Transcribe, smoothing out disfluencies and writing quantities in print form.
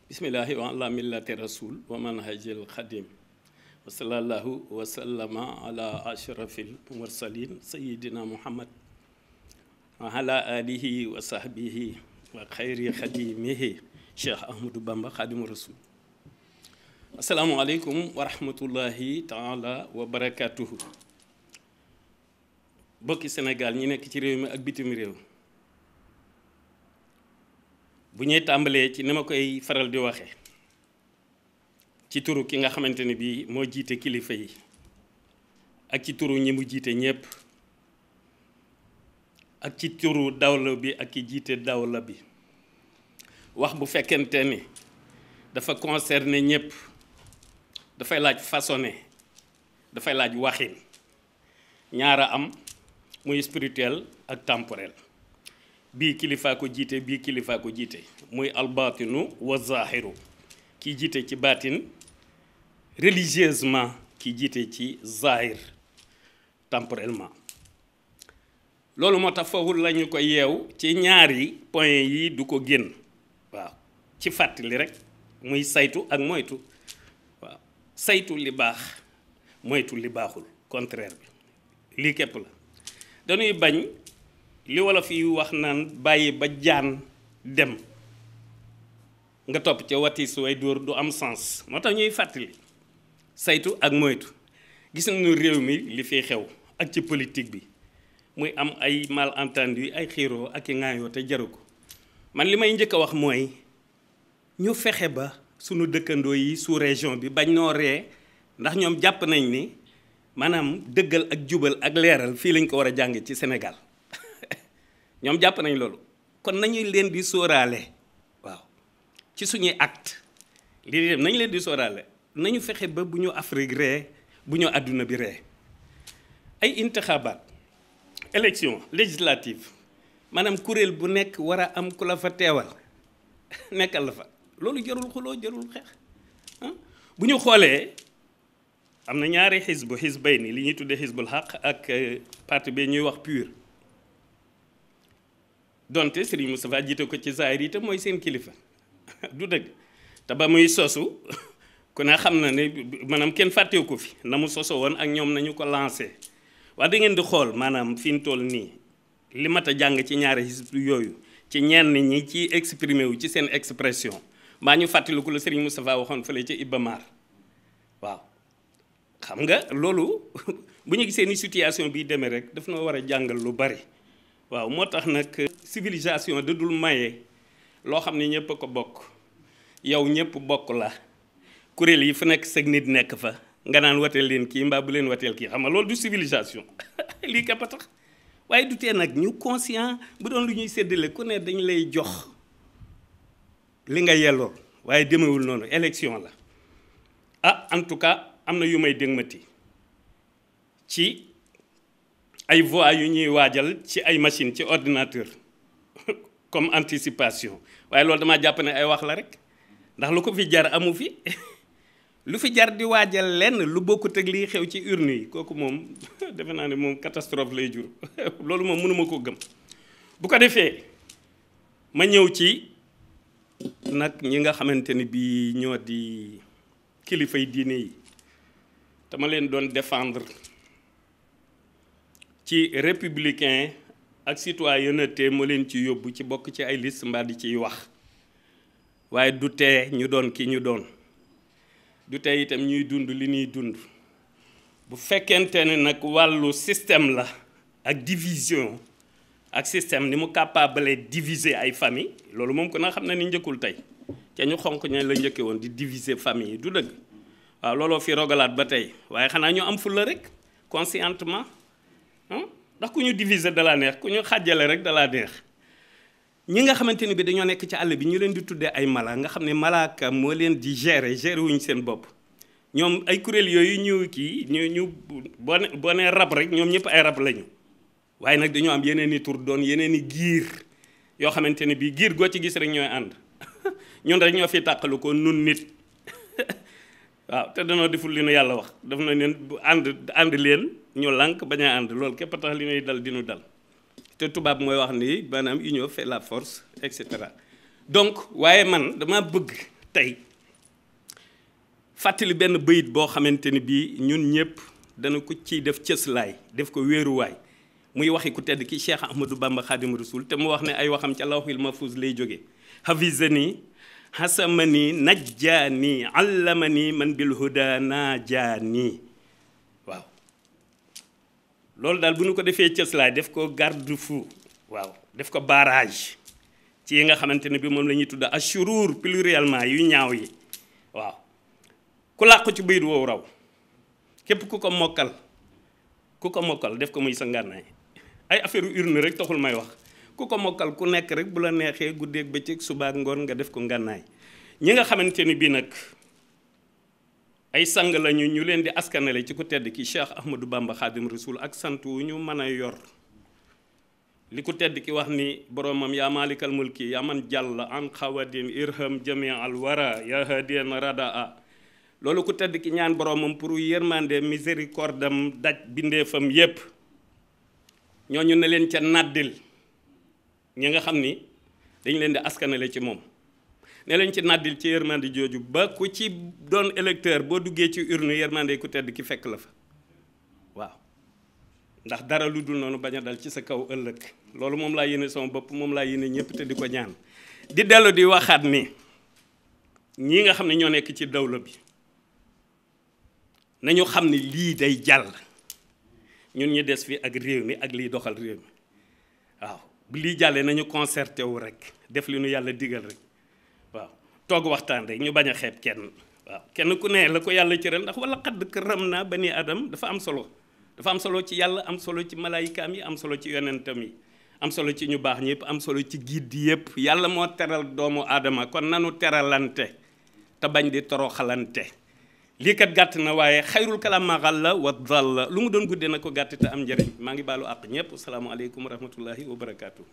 bismillahi wa ala millati rasul wa manhajil xadim wa sallallahu wa sallama ala ashrafil mursalin sayidina muhammad wa ala alihi wa sahbihi wa xayri xadimihi cheikh ahmadou bamba xadimu rasul asalaamualeykum wa rahmatullahi taala wa barakatuhu bokki Sénégal ñi nekk ci réew mi ak bitim réew bu ñuy tàmbalee ci ni ma koy faral di waxe ci turu ki nga xamante ni bii moo jiite kilifa yi ak ci turu ñi mu jiite ñépp ak ci turu dawla bi ak ki jiite dawla bi wax bu fekkente ni dafa concerner ñépp dafay laaj façonné dafay laaj waxin ñaara am muy spirituel ak temporel bii kilifaa ko jiite bii kilifaa ko jiite muy albatinu wa zahiru kii jiite ci baatin religieusement kii jiite ci zahir temporellement loolu moo tax foofu lañu ko yeew ci ñaari point yi du ko génn waaw ci fàttali rek muy saytu ak moytu waaw saytu li baax moytu li baaxul contraire bi lii képp la dañuy bañ li wolof yi wax naan bàyyi ba jaan dem nga topp ca watis way dóor du am sens moo tax ñuy fàttali saytu ak moytu gis nañu réew mi li fiy xew ak ci politique bi muy am ay malentendu ay xiiroo ak i ŋaayoo te jaru ko man li may njëkk a wax mooy ñu fexe ba sunu dëkkandoo yi sous région bi bañ noo ree ndax ñoom jàpp nañ ni maanaam dëggal ak jubal ak leeral fii lañ ko war a jàng ci Sénégal ñoom jàpp nañ loolu kon nañu leen di sóoraale waaw ci suñuy acte lii dem nañu leen di sóoraale nañu fexe ba bu ñu Afrique ree bu ñu àdduna bi ree ay intixaabaat élection législative maanaam kuréel bu nekk war a am ku la fa teewal nekkal la fa loolu jarul xuloo jarul xeex bu ñu xoolee am na ñaari xisbay ni li ñuy tuddee xisbul xaq ak parti bi ñuy wax PUR donte Serigne Moustapha jiite ko ci zaahir yi te mooy seen kilifa du dëgg te ba muy sosu ku ne xam na ne maanaam kenn fàttewu ko fi na mu soso woon ak ñoom nañu ko lancé waaye da ngeen di xool maanaam fi mu toll nii li mat a jàng ci ñaari xisb yooyu ci ñenn ñi ci exprimé wu ci seen expression maa ñu fàttaliku la Serigne Moustapha waxoon fële ca Iba Mar waaw xam nga loolu bu ñu gisee ni situation bii demee rek daf na war a jàngal lu bari waaw moo tax nag civilisation da dul maye loo xam ne ñëpp a ko bokk yow ñëpp bokk la kuréel yi fu nekk sëg nit nekk fa nga naan wateel leen kii mbaa bu leen wateel kii xam nga loolu du civilisation lii képp a tax waaye du tee nag ñu conscient bu doon lu ñuy séddale ku ne dañ lay jox li nga yellool waaye demewul noonu élection la en tout cas am na yu may dégmati ci ay voix yu ñuy waajal ci ay machine ci ordinateur comme anticipation waaye loolu damaa jàpp ne ay wax la rek ndax lu ko fi jar amu fi lu fi jar di waajal lenn lu bokkut ak lii xew ci urne yi kooku moom defe naa ne moom catastrophe lay jur loolu moom mënuma koo gëm bu ko defee ma ñëw ci nag ñi nga xamante ni bii ñoo di kilifay diine yi te ma leen doon défendre ci républicain ak citoyenneté moo leen ci yóbbu ci bokk ci ay liste mbaa di ciy wax waaye du tee ñu doon ki ñu doon du tee itam ñuy dund li ñuy dund bu fekkente ne nag wàllu système la ak division ak système ni mu capable diviser ay famille loolu moom ko na xam ne ni njëkkul tey ca ñu xonq ña la njëkke woon di diviser famille yi du dëgg waaw looloo fi rogalaat ba tey waaye xanaa ñu am fulla rek conscientement ndax ku ñu diviser da la neex ku ñu xàjjale rek da la neex ñi nga xamante ni bi dañoo nekk ci àll bi ñu leen di tuddee ay mala nga xam ne malaaka moo leen di gérer wuñ seen bopp ñoom ay kuréel yooyu ñu kii ñu boo nee rab rek ñoom ñëpp ay rab lañu waaye nag dañoo am yeneen i tur doon yeneen i giir yoo xamante ne bii giir goo ci gis rek ñooy ànd ñun rek ñoo fi tàqalu ko nun nit waaw te danoo deful li nu yàlla wax daf na leen bu ànd leen ñu lànk bañ a ànd loolu képp a tax li nuy dal dinu dal te tubaab mooy wax ni maanaam union fait la force et cetera donc waaye man dama bëgg tey fàttali benn bayit boo xamante ni bii ñun ñëpp dana ko ciy def cëslaay def ko wéeruwaay muy waxi ku tedd ki Cheikh Ahmadou Bamba Khadim Rasoul te mu wax ne ay waxam ca lawhil mahfuz lay jóge hafizani hasamani najjaani allamani man bil huda najaani waaw loolu daal bu ñu ko defee cëslaay def ko garde-fou waaw def ko barrage ci yi nga xamante ne bi moom la ñuy tudd ashurur pluriellement yu ñaaw yi waaw ku làqu ci bayit woowu raw képp ku ko mokkal def ko muy sa ngànnaay ay affaire urne rek taxul may wax ku ko mokkal ku nekk rek bu la neexee guddeeg bëccëg suba ak ngoon nga def ko ngànnaay ñi nga xamante ni bii nag ay sang lañu ñu leen di askanale ci ku tedd ki Cheikh Ahmadou Bamba Khadim Rasoul ak sant wu ñu mën a yor li ku tedd ki wax ni boromam yaa malikal mulki yaa man jàll an xawadin irham jami al wara yaa hadiyan radaa loolu ku tedd ki ñaan boromam pour yërmande miséricorde am daj bindeefam yépp ñooñu ne leen ca nàddil ñi nga xam ni dañ leen di askanale ci moom ne leen ci nàddil ci yërmande jooju ba ku ci doon électeur boo duggee ci urne yërmande ku tedd ki fekk la fa waaw ndax dara lu dul noonu bañ a dal ci sa kaw ëllëg loolu moom laa yéene sama bopp moom laa yéene ñëpp te di ko ñaan di dellu di waxaat ni ñii nga xam ne ñoo nekk ci dawla bi nañu xam ni lii day jàll ñun ñu des fi ak réew mi ak liy doxal réew mi waaw bu lii jàllee nañu concerté wu rek def li nu yàlla digal rek waaw toog waxtaan rek ñu bañ a xeeb kenn waaw kenn ku ne la ko yàlla cëral ndax wala xadd këram naa bani adam dafa am solo ci yàlla am solo ci malaayikaam yi am solo ci yonentam yi am solo ci ñu baax ñëpp am solo ci giid yëpp yàlla moo teral doomu aadama kon nanu teralante te bañ di toroxalante lii kat gàtt na waaye xayrul kalaam maa xalla wa dalla lu mu doon guddee na ko gàtt te am njëriñ maa ngi baalu àq ñëpp asalaamaaleykum wa rahmatullahi wa barakaatu.